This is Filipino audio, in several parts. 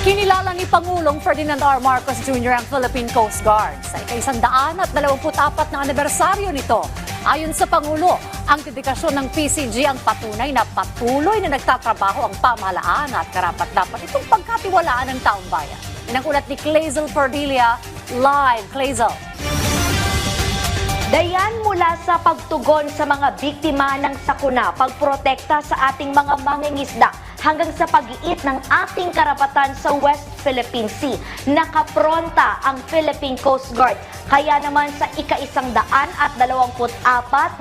Kinilala ni Pangulong Ferdinand R. Marcos Jr. ang Philippine Coast Guard sa ika-124 na anibersaryo nito. Ayon sa Pangulo, ang dedikasyon ng PCG ang patunay na patuloy na nagtatrabaho ang pamahalaan at karapat-dapat itong pagkatiwalaan ng taong bayan. Yan ang ulat ni Clazel Cordelia. Live, Clazel. Dayan mula sa pagtugon sa mga biktima ng sakuna, pagprotekta sa ating mga mangingisda, hanggang sa pag-iit ng ating karapatan sa West Philippine Sea. Nakapronta ang Philippine Coast Guard. Kaya naman sa ika-124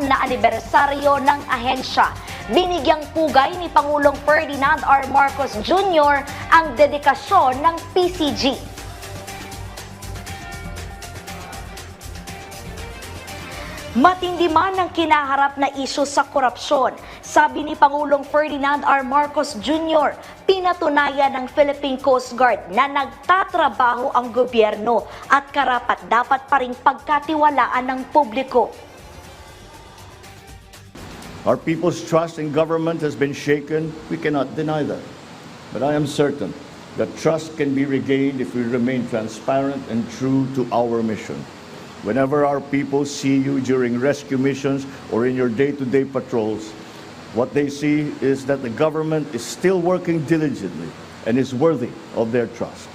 na anibersaryo ng ahensya, binigyang pugay ni Pangulong Ferdinand R. Marcos Jr. ang dedikasyon ng PCG. Matindi man ang kinaharap na isyu sa korupsyon. Sabi ni Pangulong Ferdinand R. Marcos Jr., pinatunayan ng Philippine Coast Guard na nagtatrabaho ang gobyerno at karapat-dapat pa ring pagkatiwalaan ng publiko. Our people's trust in government has been shaken. We cannot deny that. But I am certain that trust can be regained if we remain transparent and true to our mission. Whenever our people see you during rescue missions or in your day-to-day patrols, what they see is that the government is still working diligently and is worthy of their trust.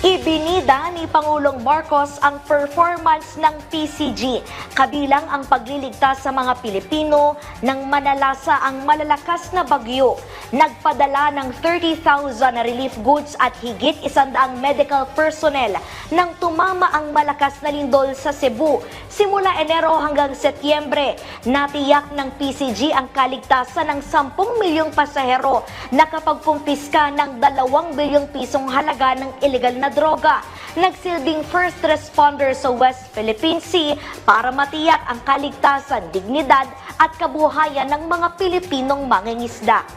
Ibinida ni Pangulong Marcos ang performance ng PCG, kabilang ang pagliligtas sa mga Pilipino nang manalasa ang malalakas na bagyo. Nagpadala ng 30,000 na relief goods at higit 100 medical personnel nang tumama ang malakas na lindol sa Cebu. Simula Enero hanggang Setyembre, natiyak ng PCG ang kaligtasan ng 10 milyong pasahero, nakapagkumpiska ng 2 bilyong pisong halaga ng illegal na droga. Nagsilbing first responder sa West Philippine Sea para matiyak ang kaligtasan, dignidad at kabuhayan ng mga Pilipinong mangingisda.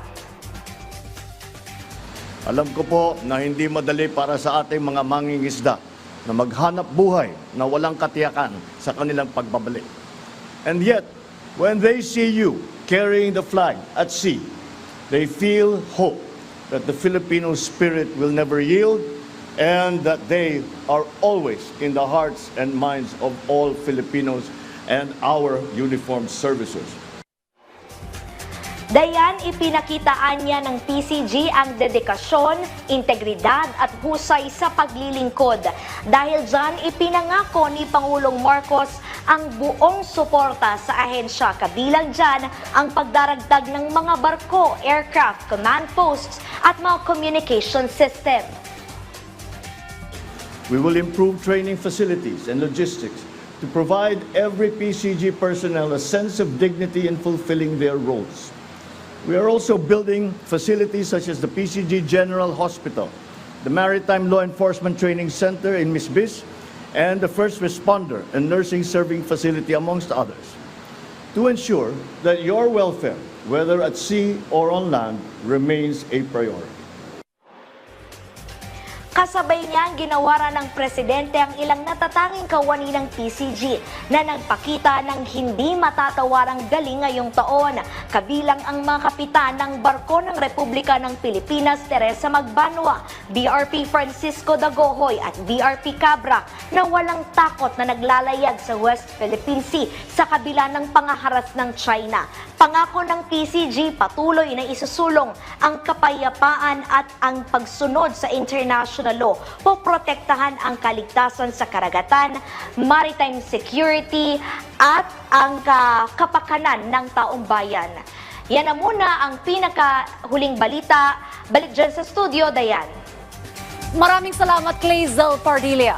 Alam ko po na hindi madali para sa ating mga mangingisda na maghanap buhay na walang katiyakan sa kanilang pagbabalik. And yet, when they see you carrying the flag at sea, they feel hope that the Filipino spirit will never yield and that they are always in the hearts and minds of all Filipinos and our uniformed services. Dayan, ipinakitaan niya ng PCG ang dedikasyon, integridad at husay sa paglilingkod. Dahil dyan, ipinangako ni Pangulong Marcos ang buong suporta sa ahensya. Kabilang dyan ang pagdaragdag ng mga barko, aircraft, command posts at mga communication system. We will improve training facilities and logistics to provide every PCG personnel a sense of dignity in fulfilling their roles. We are also building facilities such as the PCG General Hospital, the Maritime Law Enforcement Training Center in Misbis, and the First Responder and Nursing Serving Facility, amongst others, to ensure that your welfare, whether at sea or on land, remains a priority. Kasabay niya ang ginawaran ng Presidente ang ilang natatanging kawani ng PCG na nagpakita ng hindi matatawarang galing ngayong taon. Kabilang ang mga kapitan ng barko ng Republika ng Pilipinas, Teresa Magbanwa, BRP Francisco Dagohoy at BRP Cabra na walang takot na naglalayag sa West Philippine Sea sa kabila ng pangaharas ng China. Pangako ng PCG, patuloy na isusulong ang kapayapaan at ang pagsunod sa international law, poprotektahan ang kaligtasan sa karagatan, maritime security at ang kapakanan ng taong bayan. Yan na muna ang pinakahuling balita. Balik dyan sa studio, Dayan. Maraming salamat, Clazel Cordelia.